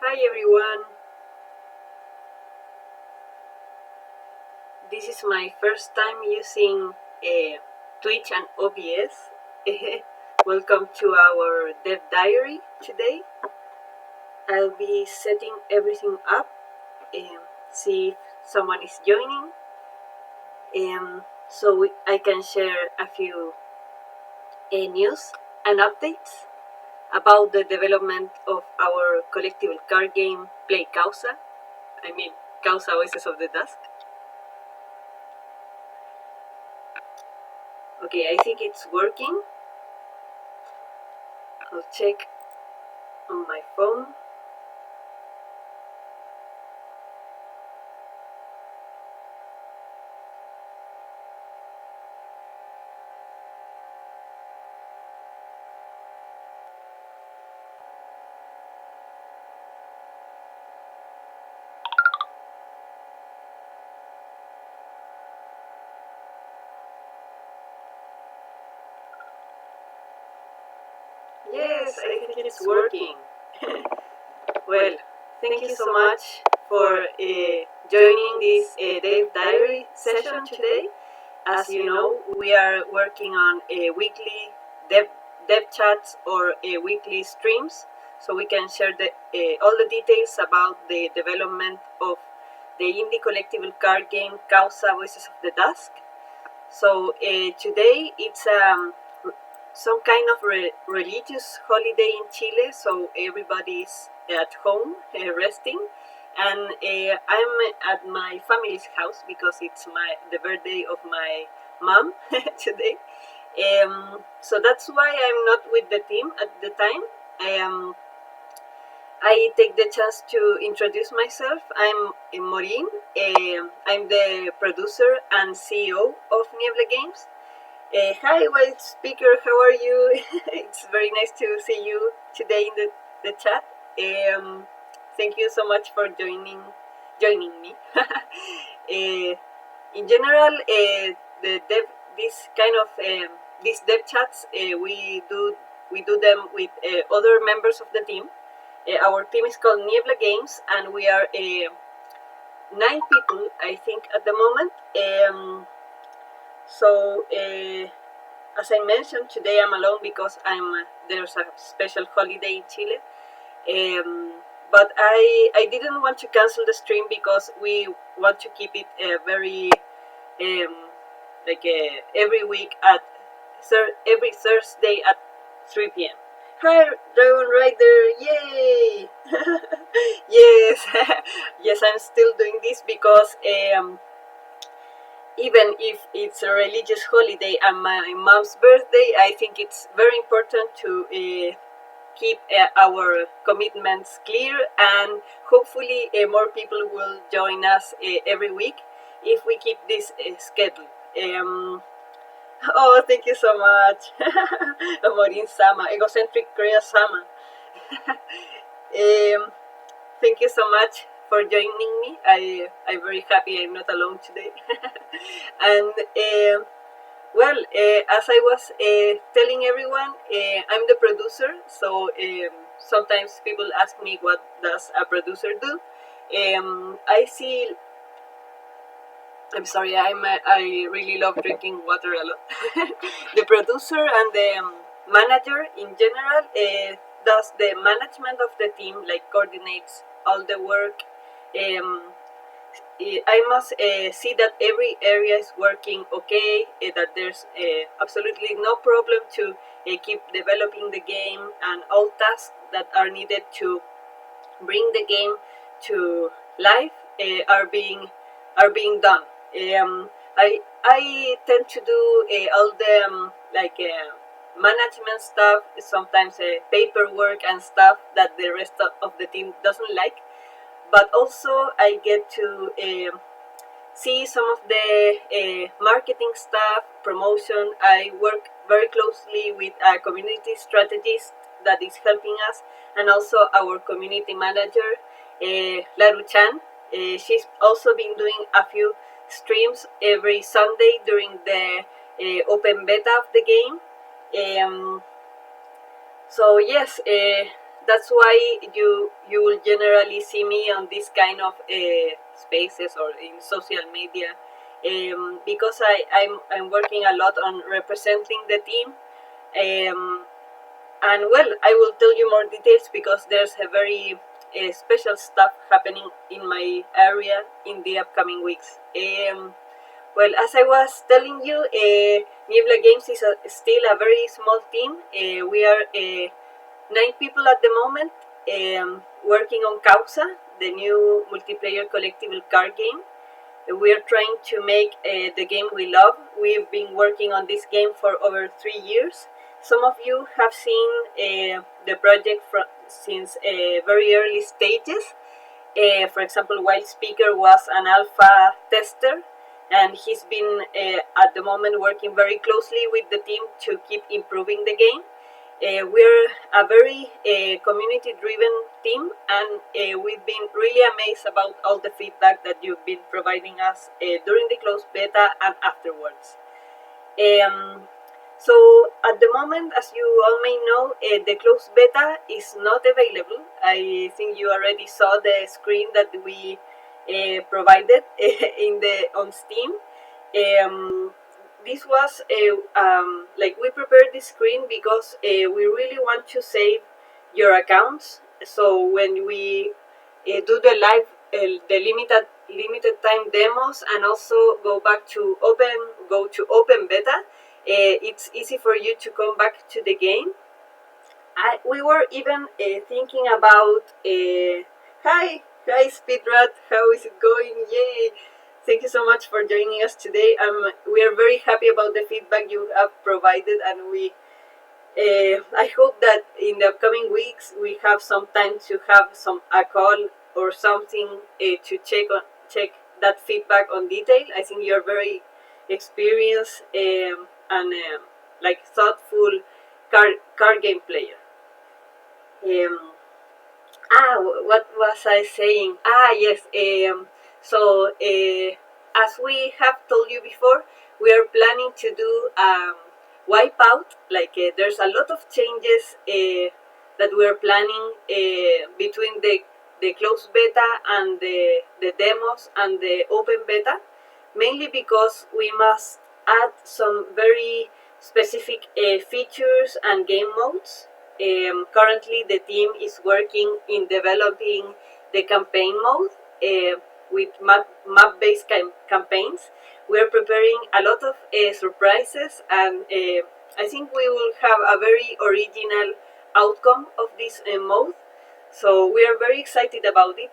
Hi everyone, this is my first time using Twitch and OBS. Welcome to our Dev Diary today. I'll be setting everything up and see if someone is joining, so I can share a few news and updates about the development of our collectible card game Play Causa. I mean, Causa Voices of the Dusk. Okay, I think it's working. I'll check on my phone. Yes, I think it's working. Well, thank you so much for joining this Dev Diary session today. As you know, we are working on weekly dev chats or weekly streams, so we can share all the details about the development of the indie collectible card game Causa Voices of the Dusk. So today it's some kind of religious holiday in Chile, so everybody's at home resting, and I'm at my family's house because it's the birthday of my mom today. So that's why I'm not with the team at the time. I take the chance to introduce myself. I'm Maureen. I'm the producer and CEO of Niebla Games. Hi, white speaker. How are you? It's very nice to see you today in the chat. Thank you so much for joining me. In general, this kind of these dev chats, we do them with other members of the team. Our team is called Niebla Games, and we are 9 people, I think, at the moment. So, as I mentioned, today I'm alone because there's a special holiday in Chile. But I didn't want to cancel the stream because we want to keep it very every week at every Thursday at 3 p.m. Hi, Dragon Rider! Yay! Yes, yes, I'm still doing this because even if it's a religious holiday and my mom's birthday, I think it's very important to keep our commitments clear, and hopefully more people will join us every week if we keep this schedule. Oh, thank you so much. Morin Sama, egocentric Korea Sama. Thank you so much for joining me. I'm very happy I'm not alone today. And as I was telling everyone, I'm the producer. So sometimes people ask me what does a producer do. I see. I'm sorry. I really love drinking water a lot. The producer and the manager in general does the management of the team, like coordinates all the work. I must see that every area is working okay, that there's absolutely no problem to keep developing the game, and all tasks that are needed to bring the game to life are being done. I tend to do all the management stuff, sometimes paperwork and stuff that the rest of the team doesn't like, but also I get to see some of the marketing stuff, promotion. I work very closely with a community strategist that is helping us, and also our community manager, Laru Chan. She's also been doing a few streams every Sunday during the open beta of the game. So yes, That's why you will generally see me on this kind of spaces or in social media, because I'm working a lot on representing the team. Um, and well, I will tell you more details because there's a very special stuff happening in my area in the upcoming weeks. Well, as I was telling you, Niebla Games is still a very small team. We are 9 people at the moment, working on Causa, the new multiplayer collectible card game. We are trying to make the game we love. We've been working on this game for over 3 years. Some of you have seen the project since very early stages. For example, Wild Speaker was an alpha tester, and he's been at the moment working very closely with the team to keep improving the game. We're a very community driven team, and we've been really amazed about all the feedback that you've been providing us during the closed beta and afterwards. Um, so at the moment, as you all may know, the closed beta is not available. I think you already saw the screen that we provided in the on Steam. This was like we prepared this screen because we really want to save your accounts. So when we do the live, the limited time demos, and also go to open beta, it's easy for you to come back to the game. We were even thinking about hi Speedrat, how is it going? Yay! Thank you so much for joining us today. We are very happy about the feedback you have provided, and I hope that in the upcoming weeks we have some time to have a call or something to check that feedback on detail. I think you're very experienced, and like thoughtful card game player. Um, what was I saying? Yes. As we have told you before, we are planning to do wipeout. Like there's a lot of changes that we are planning between the closed beta and the demos and the open beta, mainly because we must add some very specific features and game modes. Currently, the team is working in developing the campaign mode with map-based campaigns. We are preparing a lot of surprises, and I think we will have a very original outcome of this mode. So we are very excited about it.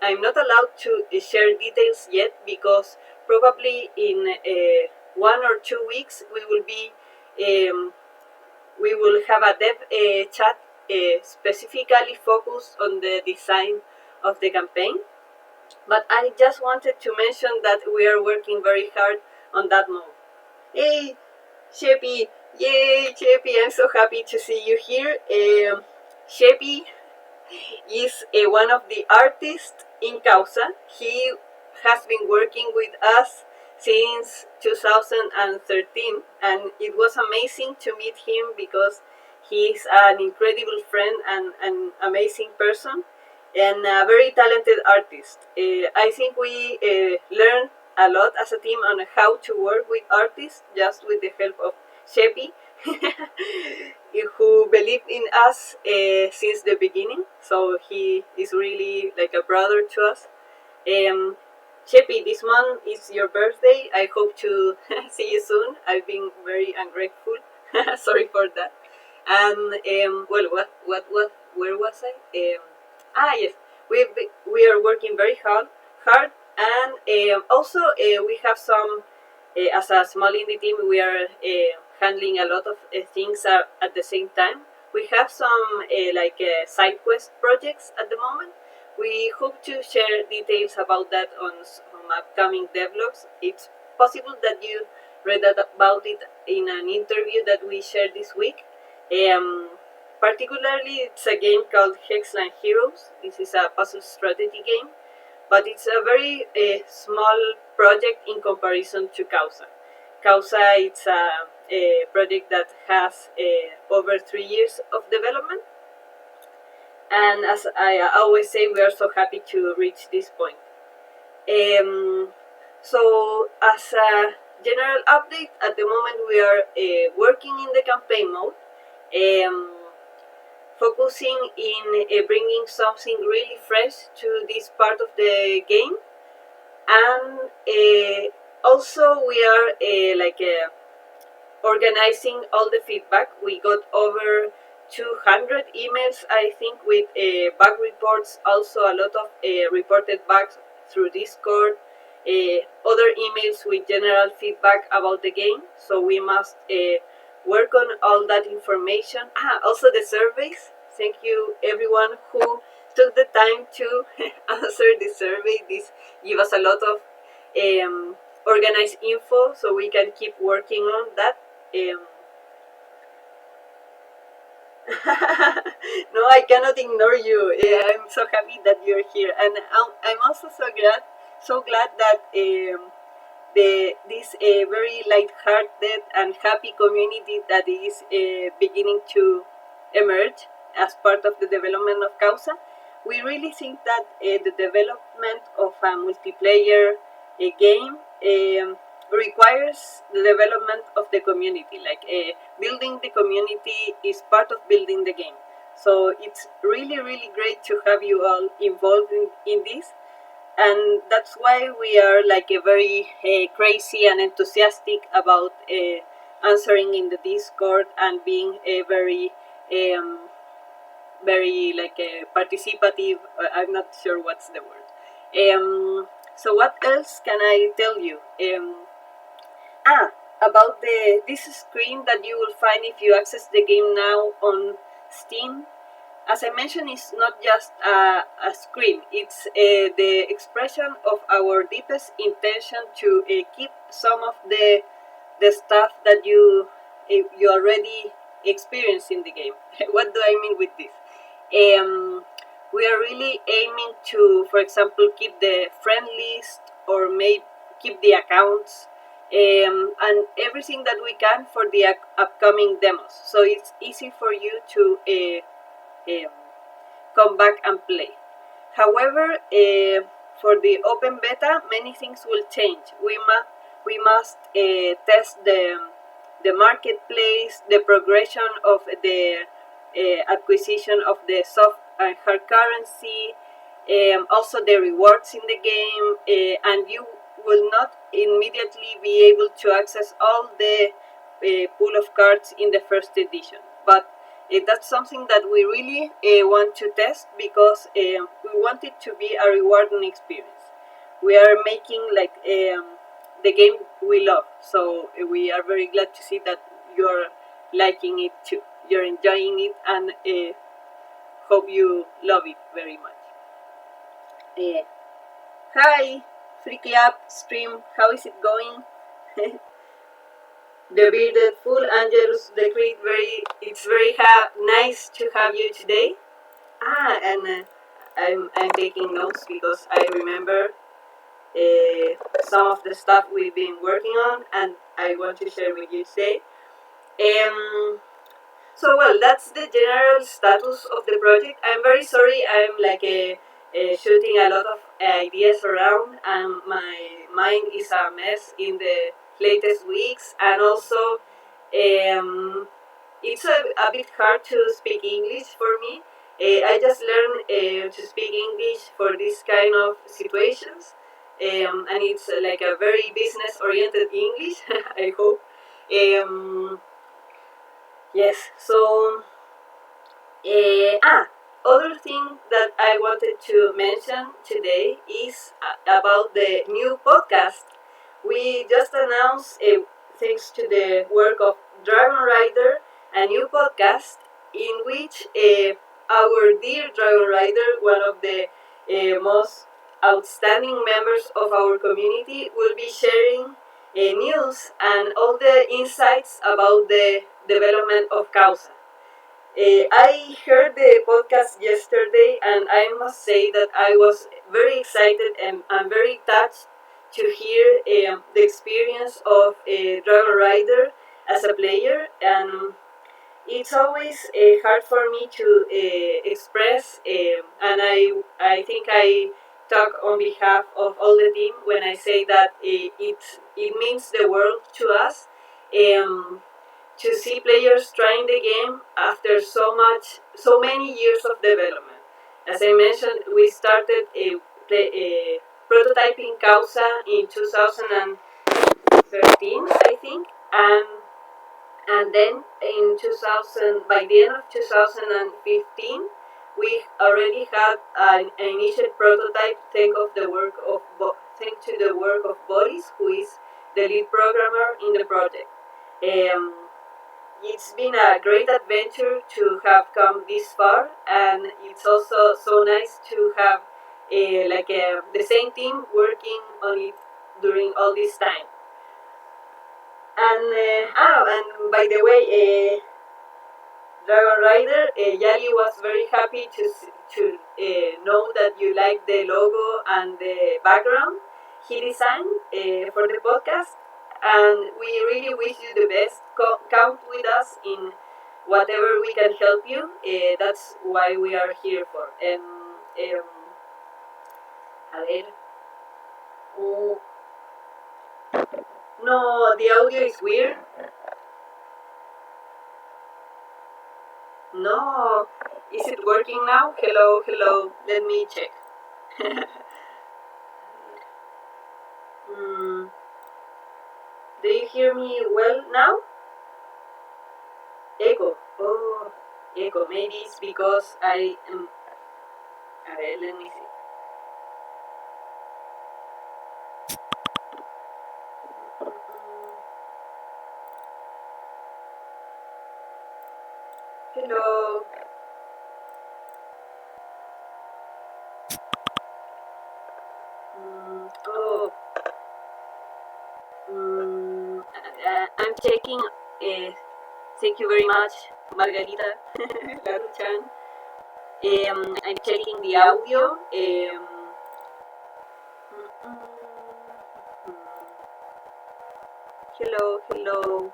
I'm not allowed to share details yet because probably in 1 or 2 weeks um, we will have a dev chat specifically focused on the design of the campaign. But I just wanted to mention that we are working very hard on that mode. Hey, Sheppy! Yay, Sheppy! I'm so happy to see you here. Sheppy is one of the artists in Causa. He has been working with us since 2013, and it was amazing to meet him because he's an incredible friend and an amazing person and a very talented artist. I think we learned a lot as a team on how to work with artists just with the help of Sheppy, who believed in us since the beginning. So he is really like a brother to us. Sheppy, this month is your birthday. I hope to see you soon. I've been very ungrateful. Sorry for that. And well, where was I? Yes, we are working very hard, and also we have some. As a small indie team, we are handling a lot of things at the same time. We have some side quest projects at the moment. We hope to share details about that on some upcoming devlogs. It's possible that you read about it in an interview that we shared this week. Particularly, it's a game called Hexline Heroes. This is a puzzle strategy game, but it's a very small project in comparison to Causa. Causa it's a project that has over 3 years of development, And as I always say, we are so happy to reach this point. Um, so, as a general update, at the moment we are working in the campaign mode, um, focusing in bringing something really fresh to this part of the game, and also we are organizing all the feedback. We got over 200 emails, I think, with bug reports, also a lot of reported bugs through Discord, other emails with general feedback about the game. So we must work on all that information. Also the surveys. Thank you, everyone who took the time to answer the survey. This give us a lot of organized info so we can keep working on that. um, no, I cannot ignore you. I'm so happy that you're here, and I'm also so glad that this very light-hearted and happy community that is beginning to emerge as part of the development of Causa. We really think that the development of a multiplayer game requires the development of the community. Building the community is part of building the game. So it's really great to have you all involved in this, and that's why we are like a very crazy and enthusiastic about answering in the Discord and being a um, very participative. I'm not sure what's the word. So what else can I tell you? Ah, about the this screen that you will find if you access the game now on Steam. As I mentioned, it's not just a screen, it's the expression of our deepest intention to keep some of the stuff that you already experience in the game. What do I mean with this? Um, we are really aiming to, for example, keep the friend list or maybe keep the accounts, and everything that we can for the upcoming demos. So it's easy for you to um, come back and play. However, for the open beta, many things will change. We must test the marketplace, the progression of the acquisition of the soft and hard currency, also the rewards in the game, and you will not immediately be able to access all the pool of cards in the first edition. But that's something that we really want to test because we want it to be a rewarding experience. We are making the game we love, so we are very glad to see that you're liking it too. You're enjoying it, and hope you love it very much. Uh, Hi, Freaky Up Stream, how is it going? The bearded fool, Angelus the Creed, it's very nice to have you today. And I'm taking notes because I remember some of the stuff we've been working on, and I want to share with you today. So well, that's the general status of the project. I'm very sorry. I'm shooting a lot of ideas around, and my mind is a mess in the latest weeks, and also um, it's a bit hard to speak English for me. I just learned to speak English for this kind of situations, and it's like a very business oriented English, I hope. Um, yes, so other thing that I wanted to mention today is about the new podcast. We just announced, thanks to the work of Dragon Rider, a new podcast in which our dear Dragon Rider, one of the most outstanding members of our community, will be sharing news and all the insights about the development of Causa. I heard the podcast yesterday, and I must say that I was very excited and I'm very touched to hear the experience of Dragon Rider as a player. And it's always hard for me to express, and I think I talk on behalf of all the team when I say that it means the world to us. Um, to see players trying the game after so many years of development. As I mentioned, we started prototyping Causa in 2013, I think, and then in 2000, by the end of 2015, we already had an initial prototype. Thanks to the work of Boris, who is the lead programmer in the project. Um, it's been a great adventure to have come this far, and it's also so nice to have the same team working on it during all this time. And by the way, Dragon Rider, Yali was very happy to know that you like the logo and the background he designed for the podcast, and we really wish you the best. Count with us in whatever we can help you. That's why we are here for. A ver. Oh, no, the audio is weird. No, is it working now? Hello, hello. Let me check. mm, do you hear me well now? Echo. Oh, echo. Maybe it's because I am. A ver, let me see. Hello. Oh, I'm checking. Thank you very much, Margarita Laruchan. I'm checking the audio. Hello, hello.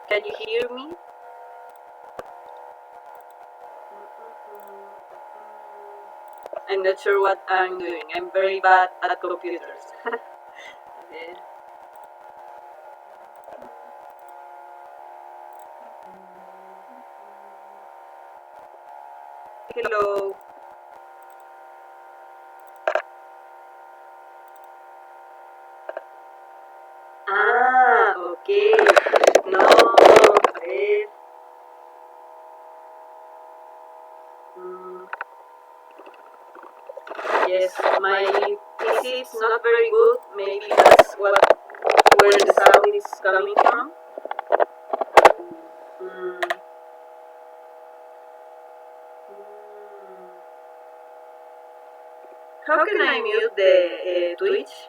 Can you hear me? I'm not sure what I'm doing. I'm very bad at computers. Okay. Hello. Ah, okay. No, a ver. Mm, yes, my PC is not very good. Maybe that's where the sound is coming from. Mm. How can I mute the Twitch?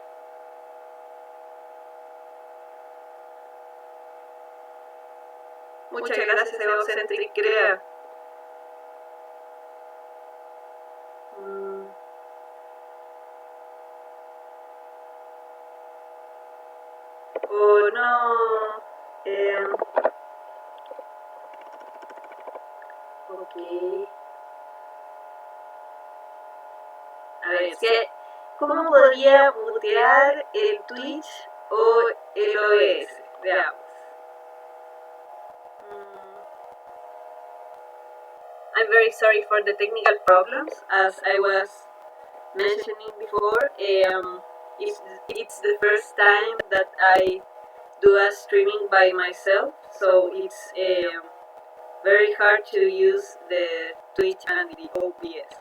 Muchas gracias, Egocentric Crea. Oh no. Ok. A ver, es que, ¿cómo podría mutear el Twitch o el OS? Veamos. I'm very sorry for the technical problems, as I was mentioning before. It's the first time that I do a streaming by myself, so it's very hard to use the Twitch and the OBS.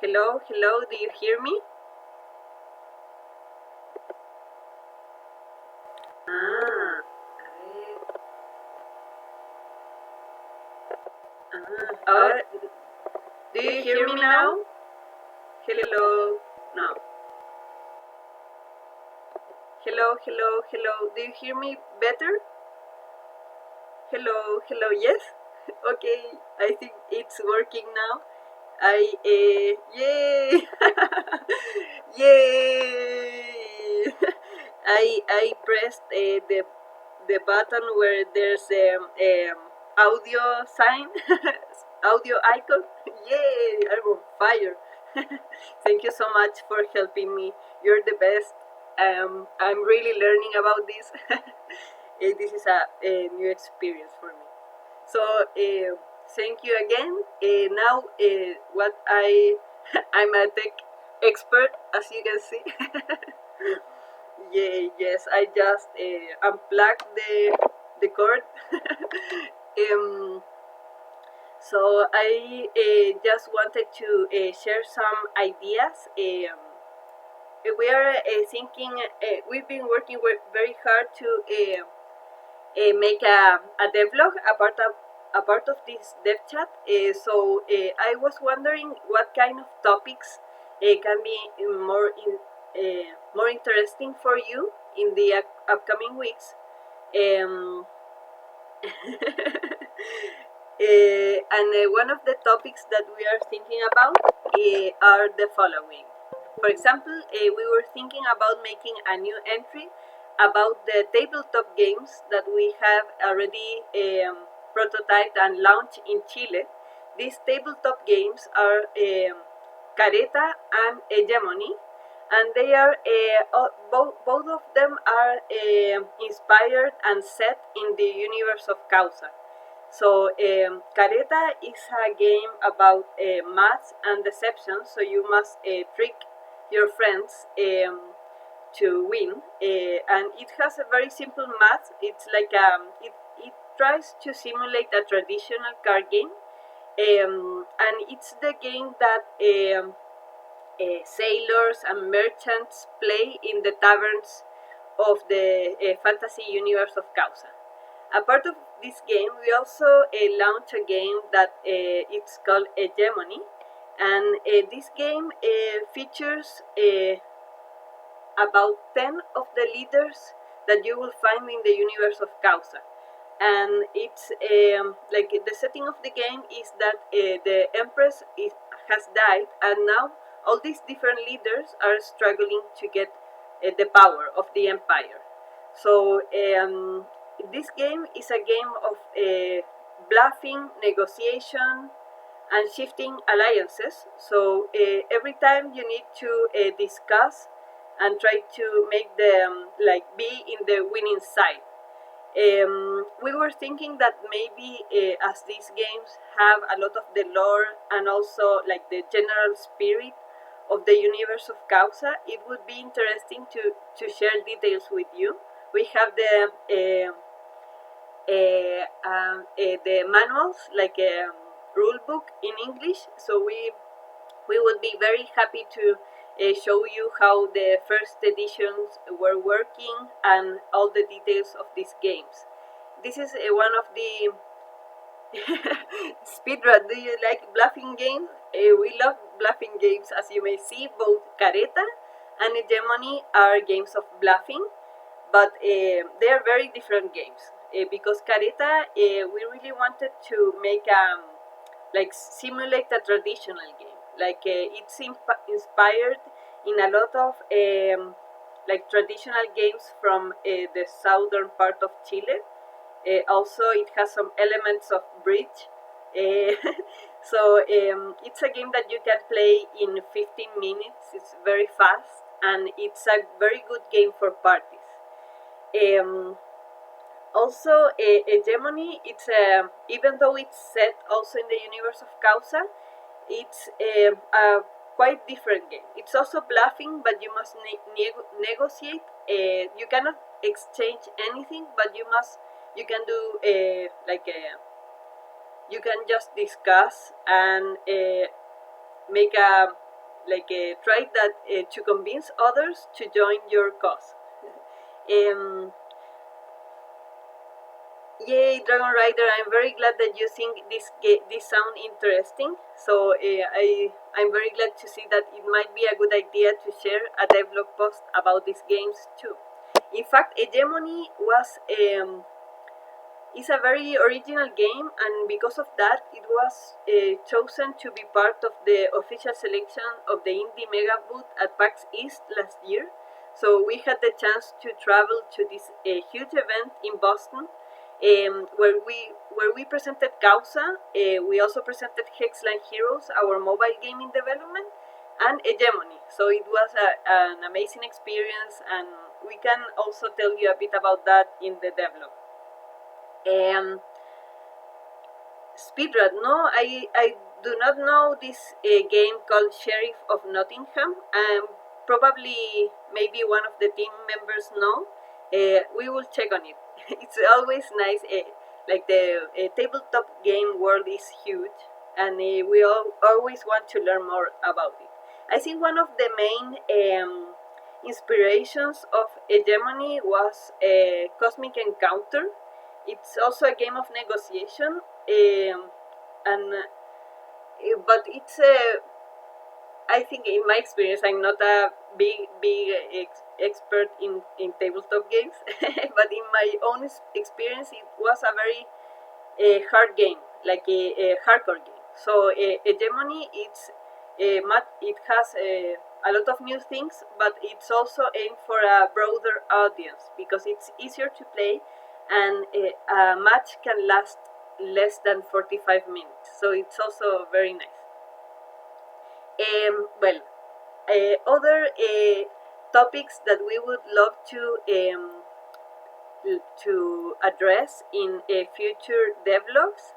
Hello, hello, do you hear me? Ah, a ver. Ahora, do you hear me now? Hello, no. Hello, hello, hello, do you hear me better? Hello, hello, yes? Okay, I think it's working now. Yay! Yay! I pressed the button where there's audio sign, audio icon. Yay! I'm on fire. Thank you so much for helping me. You're the best. I'm really learning about this. This is a new experience for me. So thank you again. Now, what I I'm a tech expert, as you can see. Yeah, yes, I just unplugged the cord. um, so I just wanted to share some ideas. We are thinking. We've been working very hard to make a devlog a part of this dev chat. I was wondering what kind of topics can be more interesting for you in the upcoming weeks. Um, One of the topics that we are thinking about are the following. For example, we were thinking about making a new entry about the tabletop games that we have already prototyped and launched in Chile. These tabletop games are Careta and Hegemony, and they are both of them are inspired and set in the universe of Causa. So, Careta is a game about math and deception. So you must trick your friends to win, and it has a very simple math. It's like it tries to simulate a traditional card game, and it's the game that sailors and merchants play in the taverns of the fantasy universe of Causa. A part of this game, we also launch a game that it's called Hegemony, and this game features about 10 of the leaders that you will find in the universe of Causa. And it's like the setting of the game is that the Empress has died, and now all these different leaders are struggling to get the power of the empire. So this game is a game of bluffing, negotiation, and shifting alliances. So every time you need to discuss and try to make them like be in the winning side. We were thinking that maybe as these games have a lot of the lore and also like the general spirit of the universe of Causa, it would be interesting to share details with you. We have the manuals, like a rule book in English, so we would be very happy to show you how the first editions were working and all the details of these games. This is one of the speedrun. Do you like bluffing games? We love bluffing games. As you may see, both Careta and Hegemony are games of bluffing, but they are very different games. Because Careta, we really wanted to make like simulate a traditional game. Like it's inspired in a lot of like traditional games from the southern part of Chile. Also, it has some elements of bridge. Uh, so it's a game that you can play in 15 minutes. It's very fast, and it's a very good game for parties. Um, Also, Hegemony, it's even though it's set also in the universe of Causa, it's a quite different game. It's also bluffing, but you must negotiate. You cannot exchange anything, but you can do you can just discuss and make a try that to convince others to join your cause. Um, Yay, Dragon Rider! I'm very glad that you think this sound interesting. So I'm very glad to see that it might be a good idea to share a devlog post about these games too. In fact, Hegemony was It's a very original game, and because of that, it was chosen to be part of the official selection of the Indie Mega Booth at PAX East last year. So we had the chance to travel to this huge event in Boston, where we presented Causa. We also presented Hexline Heroes, our mobile game in development, and Hegemony. So it was an amazing experience, and we can also tell you a bit about that in the devlog. Um, Speedrun, no, I do not know this game called Sheriff of Nottingham. Probably, maybe one of the team members know. We will check on it. It's always nice. Like the tabletop game world is huge, and we always want to learn more about it. I think one of the main inspirations of Hegemony was Cosmic Encounter. It's also a game of negotiation, and but it's I think in my experience, I'm not a big expert in tabletop games, but in my own experience, it was a very hard game, like a hardcore game. So Hegemony, it has a lot of new things, but it's also aimed for a broader audience because it's easier to play, and a match can last less than 45 minutes. So it's also very nice. Well, other topics that we would love to address in future devlogs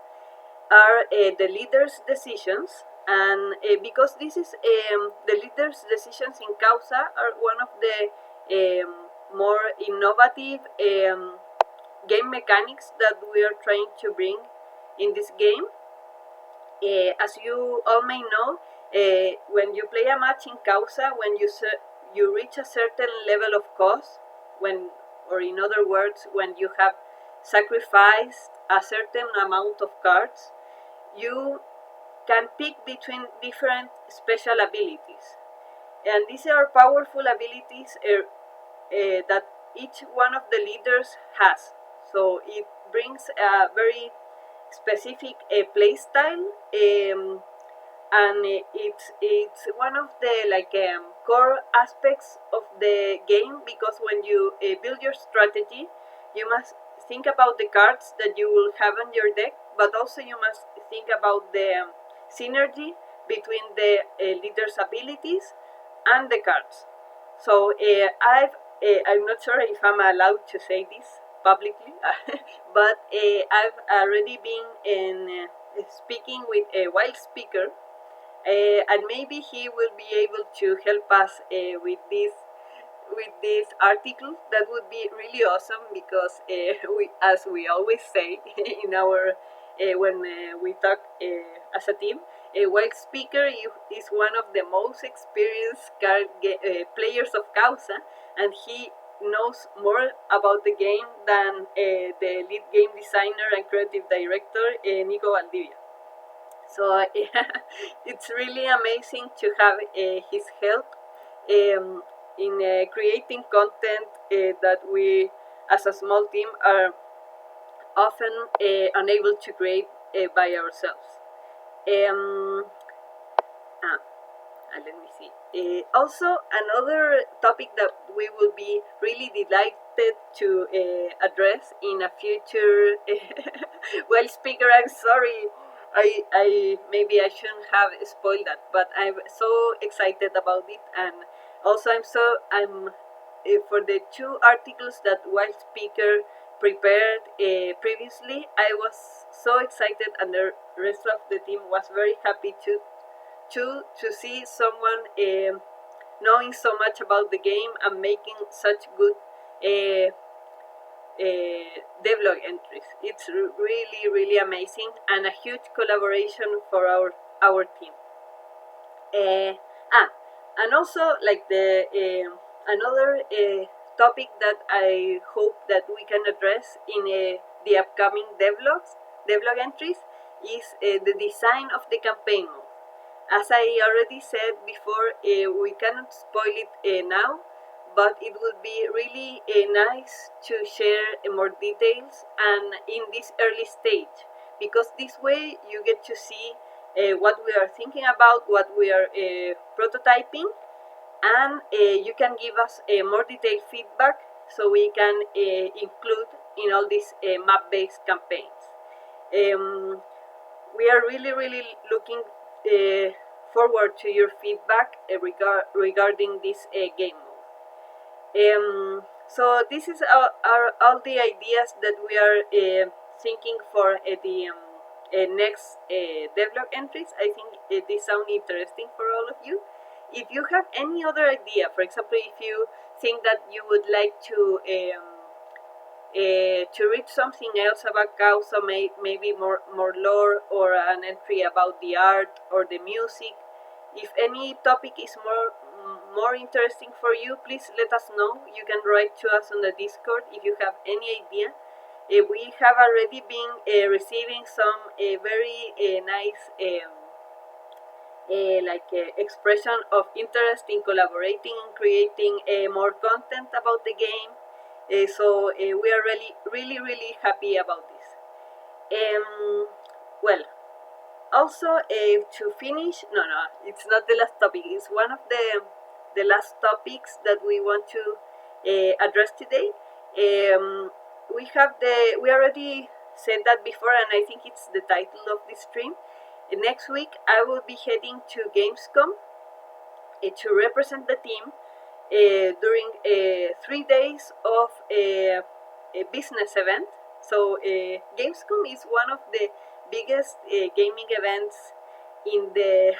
are the leaders' decisions, and because this is the leaders' decisions in Causa are one of the more innovative game mechanics that we are trying to bring in this game. As you all may know, when you play a match in Causa, when you reach a certain level of cost, when, or in other words, when you have sacrificed a certain amount of cards, you can pick between different special abilities. And these are powerful abilities that each one of the leaders has. So it brings a very specific play style, and it's one of the core aspects of the game because when you build your strategy, you must think about the cards that you will have in your deck, but also you must think about the synergy between the leader's abilities and the cards. So I'm not sure if I'm allowed to say this publicly, but I've already been speaking with a wild speaker, and maybe he will be able to help us with this article. That would be really awesome because as we always say in our when we talk as a team, a white speaker is one of the most experienced players of Causa, and he knows more about the game than the lead game designer and creative director Nico Valdivia. So it's really amazing to have his help in creating content that we, as a small team, are often unable to create by ourselves. Um, ah, Let me see. Also, another topic that we will be really delighted to address in a future. Well, speaker, I'm sorry. I maybe I shouldn't have spoiled that, but I'm so excited about it, and also I'm for the two articles that Wild Speaker prepared previously. I was so excited, and the rest of the team was very happy to see someone knowing so much about the game and making such good devlog entries. It's really amazing and a huge collaboration for our team. Uh, ah, and also like the another topic that I hope that we can address in the upcoming devlog entries is the design of the campaign mode. As I already said before, we cannot spoil it now, but it would be really nice to share more details and in this early stage, because this way you get to see what we are thinking about, what we are prototyping, and you can give us more detailed feedback so we can include in all these map-based campaigns. Um, we are really looking forward to your feedback regarding this game mode. So this is all the ideas that we are thinking for the next devlog entries. I think these sound interesting for all of you. If you have any other idea, for example, if you think that you would like to read something else about Causa, maybe more lore or an entry about the art or the music. If any topic is more interesting for you, please let us know. You can write to us on the Discord if you have any idea. We have already been receiving some very nice expression of interest in collaborating and creating more content about the game. So we are really happy about this. Well, also to finish, no, it's not the last topic. It's one of the last topics that we want to address today. We already said that before, and I think it's the title of this stream. Next week, I will be heading to Gamescom to represent the team during 3 days of a business event. So Gamescom is one of the biggest gaming events in the.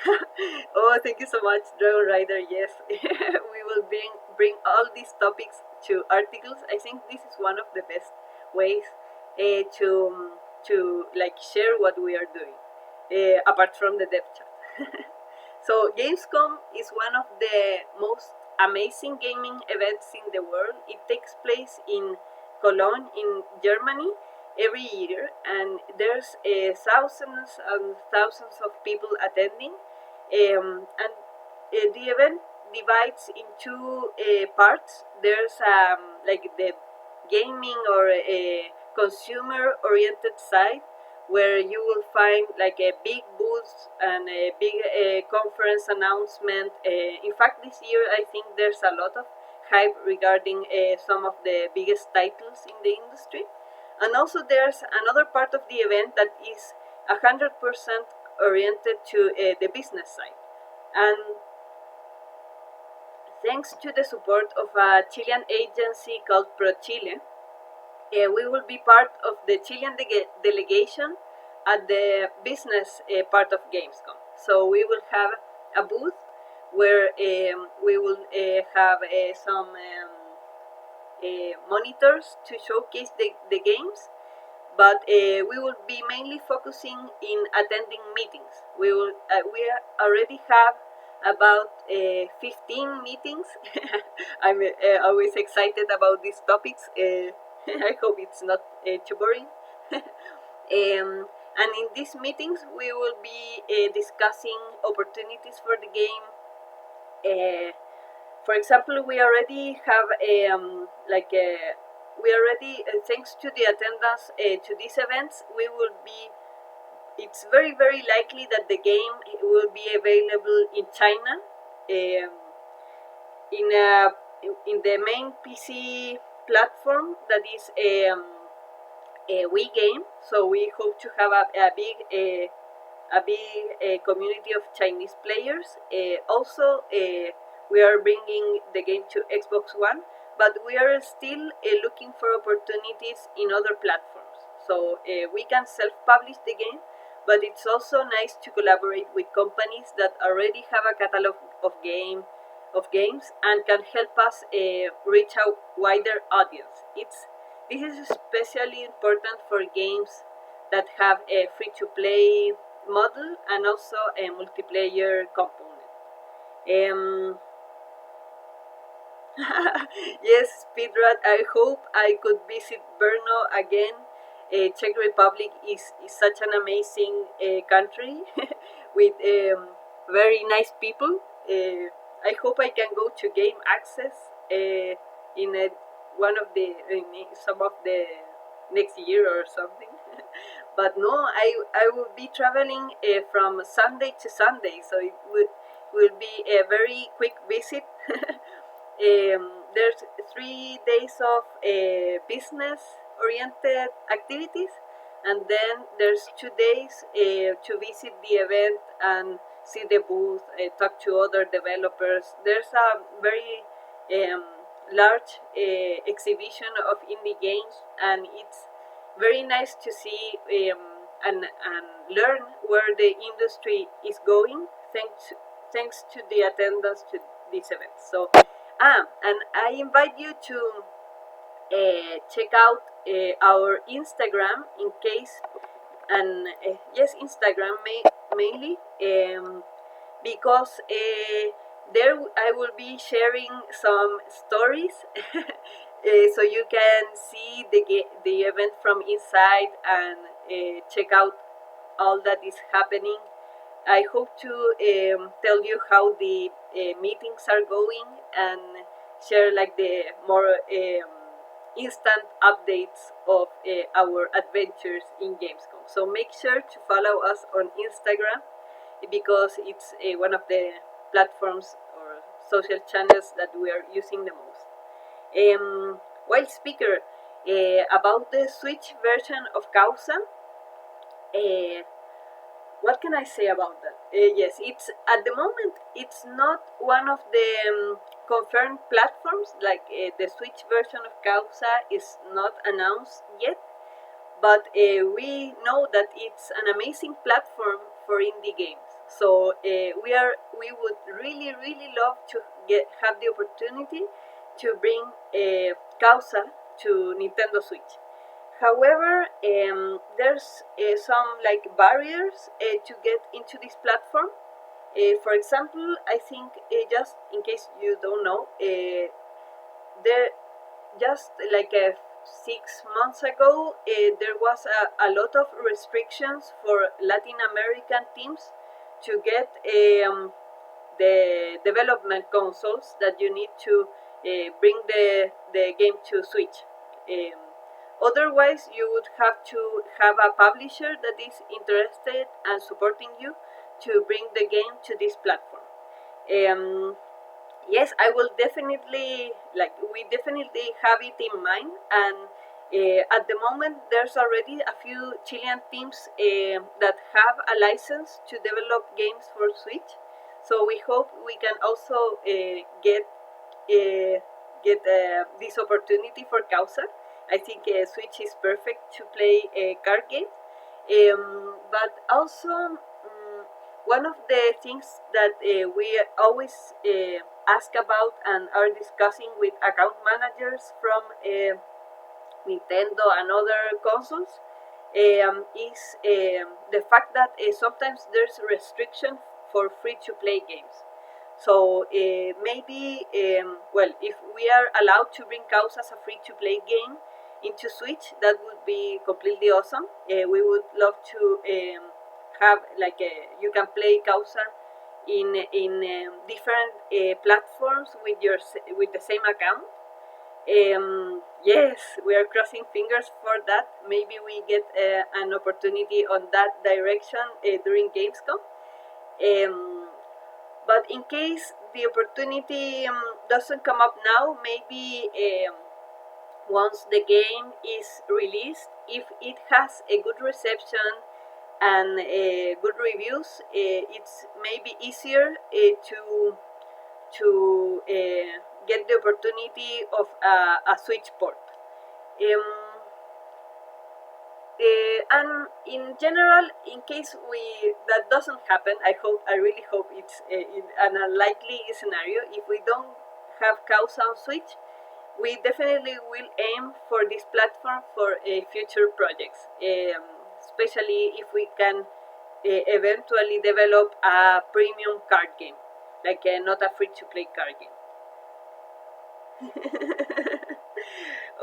Oh, thank you so much, Dragon Rider. Yes, we will bring all these topics to articles. I think this is one of the best ways to like share what we are doing, apart from the dev chat. So Gamescom is one of the most amazing gaming events in the world. It takes place in Cologne in Germany every year, and there's thousands and thousands of people attending. And the event divides into parts. There's like the gaming or consumer oriented side, where you will find like a big booth and a big conference announcement. In fact, this year I think there's a lot of hype regarding some of the biggest titles in the industry. And also there's another part of the event that is 100% oriented to the business side. And thanks to the support of a Chilean agency called ProChile, we will be part of the Chilean delegation at the business part of Gamescom. So we will have a booth where we will have some monitors to showcase the games, but we will be mainly focusing in attending meetings. We already have about 15 meetings. I'm always excited about these topics. I hope it's not too boring. And in these meetings, we will be discussing opportunities for the game. For example, we already have thanks to the attendance to these events, we will be. It's very likely that the game will be available in China, in a in the main PC platform that is a Wii game. So we hope to have a big community of Chinese players. Also, we are bringing the game to Xbox One, but we are still looking for opportunities in other platforms. So we can self-publish the game, but it's also nice to collaborate with companies that already have a catalog of games and can help us reach a wider audience. This is especially important for games that have a free-to-play model and also a multiplayer component. Yes, Speedrat, I hope I could visit Brno again. Czech Republic is such an amazing country with very nice people. I hope I can go to Game Access in one of the in some of the next year or something. But no, I will be traveling from Sunday to Sunday, so it will be a very quick visit. There's 3 days of business oriented activities, and then there's 2 days to visit the event and see the booth, talk to other developers. There's a very um, large exhibition of indie games, and it's very nice to see and learn where the industry is going thanks to the attendance to this event. So, and I invite you to check out our Instagram in case, and yes, Instagram mainly, because there I will be sharing some stories, so you can see the event from inside and check out all that is happening. I hope to tell you how the meetings are going and share like the more instant updates of our adventures in Gamescom. So make sure to follow us on Instagram because it's one of the platforms or social channels that we are using the most. While speaker about the Switch version of Causa, uh, what can I say about that? Yes, it's at the moment it's not one of the confirmed platforms. Like the Switch version of Causa is not announced yet, but we know that it's an amazing platform for indie games. So we would really love to have the opportunity to bring Causa to Nintendo Switch. However, there's some like barriers to get into this platform. For example, I think just in case you don't know, there just like 6 months ago, there was a lot of restrictions for Latin American teams to get the development consoles that you need to bring the game to Switch. Um, Otherwise, you would have to have a publisher that is interested and supporting you to bring the game to this platform. Um, yes, I will definitely like we definitely have it in mind, and at the moment there's already a few Chilean teams that have a license to develop games for Switch. So we hope we can also uh, get this opportunity for Causa. I think Switch is perfect to play card games, but also one of the things that we always ask about and are discussing with account managers from Nintendo and other consoles is the fact that sometimes there's restriction for free to play games. So maybe, well, if we are allowed to bring Causa as a free to play game into Switch, that would be completely awesome. We would love to have like you can play Causa in different platforms with with the same account. Yes, we are crossing fingers for that. Maybe we get an opportunity on that direction during Gamescom. Um, but in case the opportunity doesn't come up now, maybe once the game is released, if it has a good reception and good reviews, it's maybe easier to get the opportunity of a Switch port. Um, and in general, in case we that doesn't happen, I really hope it's in an unlikely scenario. If we don't have Causa on Switch, we definitely will aim for this platform for future projects, especially if we can eventually develop a premium card game, like not a free to play card game.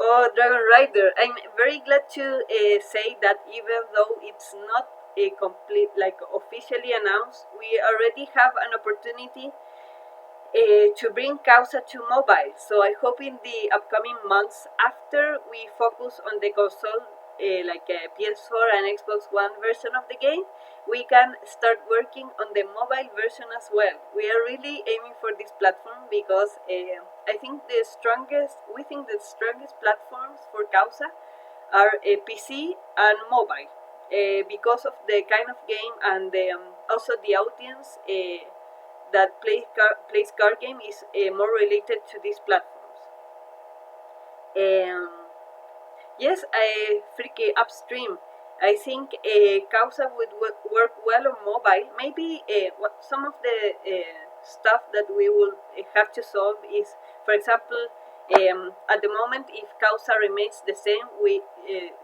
Oh, Dragon Rider! I'm very glad to say that even though it's not a complete, like officially announced, we already have an opportunity to bring Causa to mobile. So I hope in the upcoming months, after we focus on the console, like a PS4 and Xbox One version of the game, we can start working on the mobile version as well. We are really aiming for this platform because I think we think the strongest platforms for Causa are PC and mobile. Because of the kind of game and also the audience that plays card game is more related to these platforms. Um, yes, freaky upstream. I think Causa would work well on mobile. Maybe some of the stuff that we will have to solve is, for example, at the moment, if Causa remains the same,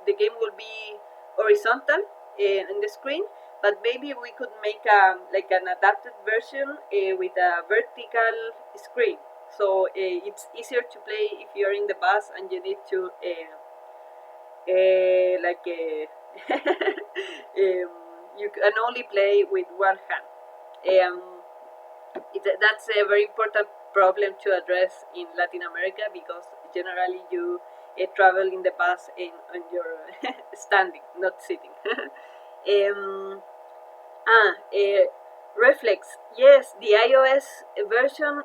the game will be horizontal in the screen. But maybe we could make like an adapted version with a vertical screen, so it's easier to play if you're in the bus and you need to like you can only play with one hand. Um, that's a very important problem to address in Latin America because generally you travel in the bus on your standing, not sitting. um, Reflex. Yes, the iOS version.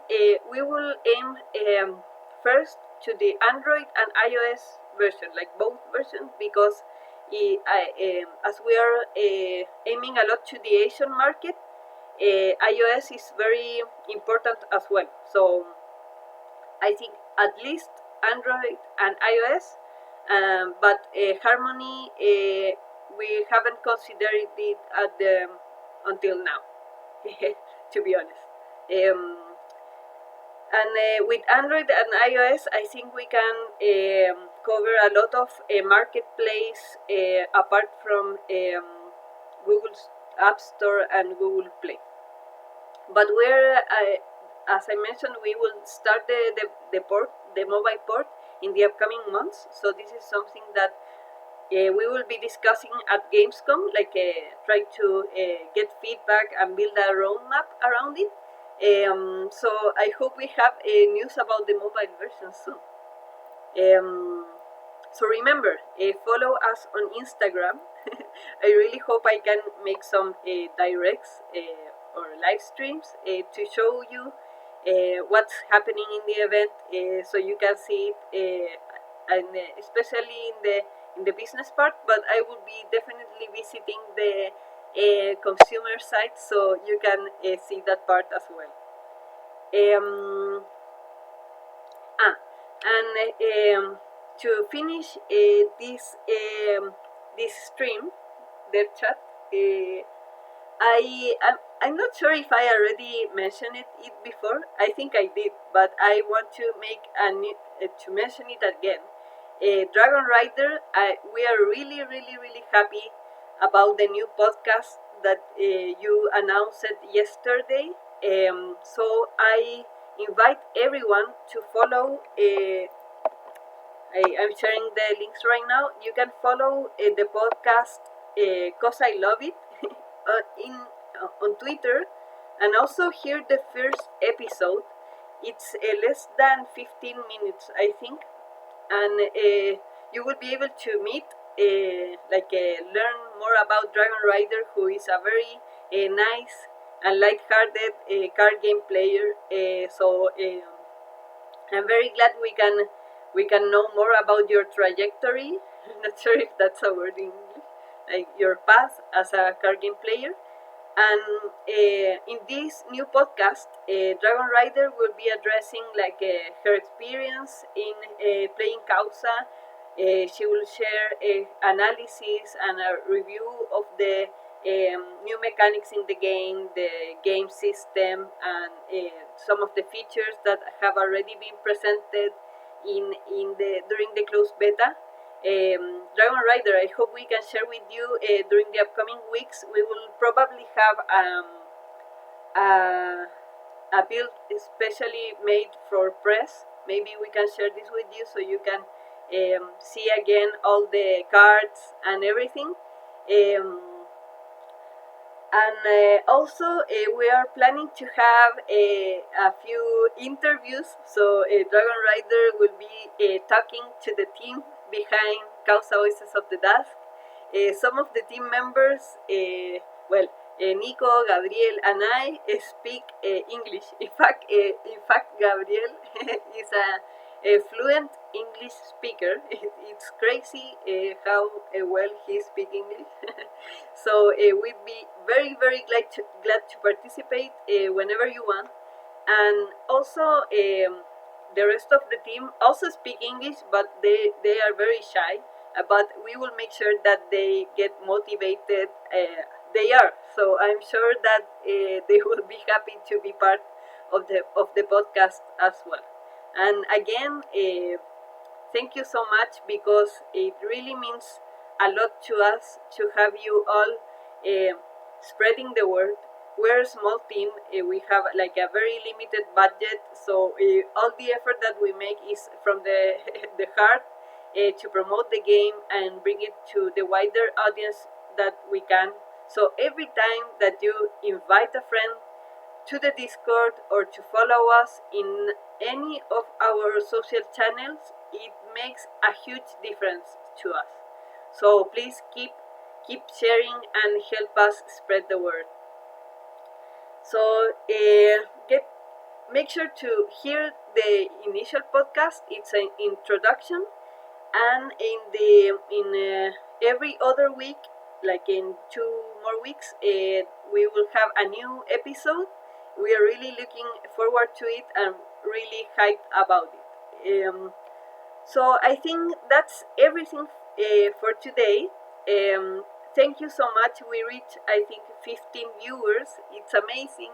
We will aim first to the Android and iOS version, like both versions, because as we are aiming a lot to the Asian market, iOS is very important as well. So I think at least Android and iOS, but Harmony we haven't considered it at the until now, to be honest. Um, and with Android and iOS, I think we can cover a lot of marketplace apart from Google's App Store and Google Play. But as I mentioned, we will start the mobile port in the upcoming months. So this is something that we will be discussing at Gamescom, like try to get feedback and build a roadmap around it. So I hope we have news about the mobile version soon. Um, so remember, follow us on Instagram. I really hope I can make some directs or live streams to show you what's happening in the event, so you can see it, and especially in the business part. But I will be definitely visiting the consumer site, so you can see that part as well. Um, Ah, and to finish this stream, the chat, I'm not sure if I already mentioned it before. I think I did, but I want to make to mention it again. Dragon Rider, we are really, really, really happy about the new podcast that you announced yesterday. So I invite everyone to follow. I'm sharing the links right now. You can follow the podcast Cause I Love It in on Twitter, and also hear the first episode. It's less than 15 minutes, I think, and you will be able to meet, learn more about Dragon Rider, who is a very nice and light-hearted card game player. I'm very glad we can know more about your trajectory. I'm not sure if that's a word in English, like your path as a card game player. And in this new podcast, Dragon Rider will be addressing like her experience in playing Causa. She will share analysis and a review of the new mechanics in the game, the game system, and some of the features that have already been presented in the during the closed beta. Dragon Rider, I hope we can share with you during the upcoming weeks. We will probably have a, a build especially made for press. Maybe we can share this with you so you can see again all the cards and everything. Um, And also, we are planning to have a few interviews. So, Dragon Rider will be talking to the team behind Causa Voices of the Dusk. Some of the team members, Nico, Gabriel, and I speak English. In fact, Gabriel is a fluent English speaker. It's crazy how well he speaks English. So we'd be very, very glad to participate whenever you want. And also, the rest of the team also speak English, but they are very shy. But we will make sure that they get motivated. They are, so I'm sure that they will be happy to be part of the podcast as well. And again, thank you so much, because it really means a lot to us to have you all spreading the word. We're a small team. We have like a very limited budget, so all the effort that we make is from the the heart, to promote the game and bring it to the wider audience that we can. So every time that you invite a friend to the Discord or to follow us in any of our social channels, it makes a huge difference to us. So please keep sharing and help us spread the word. So get make sure to hear the initial podcast. It's an introduction, and in every other week, like in 2 more weeks, we will have a new episode. We are really looking forward to it and really hyped about it. So I think that's everything for today. Thank you so much. We reached, I think, 15 viewers. It's amazing.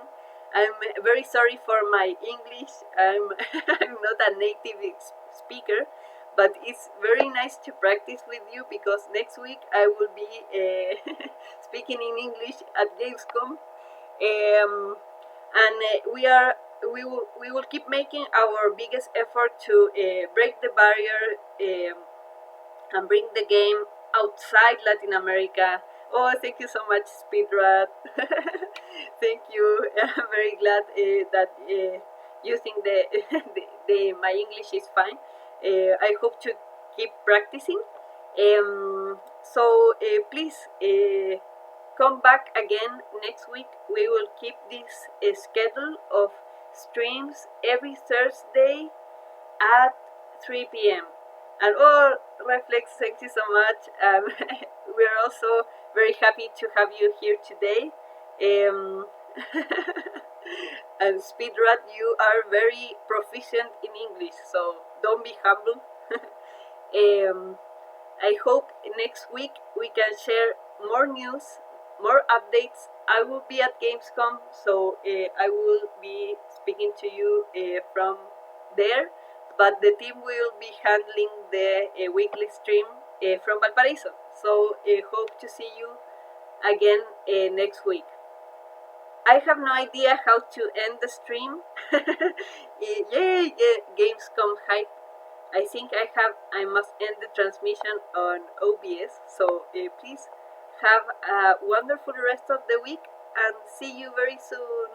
I'm very sorry for my English. I'm not a native speaker, but it's very nice to practice with you, because next week I will be speaking in English at Gamescom. And we will keep making our biggest effort to break the barrier, and bring the game outside Latin America. Oh, thank you so much, Speedrat. Thank you. I'm very glad that you think my English is fine. I hope to keep practicing. So please come back again next week. We will keep this schedule of streams every Thursday at 3 p.m. And oh, Reflex, thank you so much. We are also very happy to have you here today. Um, and Speedrat, you are very proficient in English, so don't be humble. um, I hope next week we can share more news, more updates. I will be at Gamescom, so I will be speaking to you from there. But the team will be handling the weekly stream from Valparaiso. So hope to see you again next week. I have no idea how to end the stream. Yay, Gamescom hype. I think I must end the transmission on OBS. So please have a wonderful rest of the week, and see you very soon.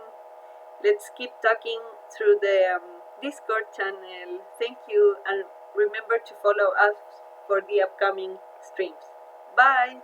Let's keep talking through the Discord channel. Thank you, and remember to follow us for the upcoming streams. Bye!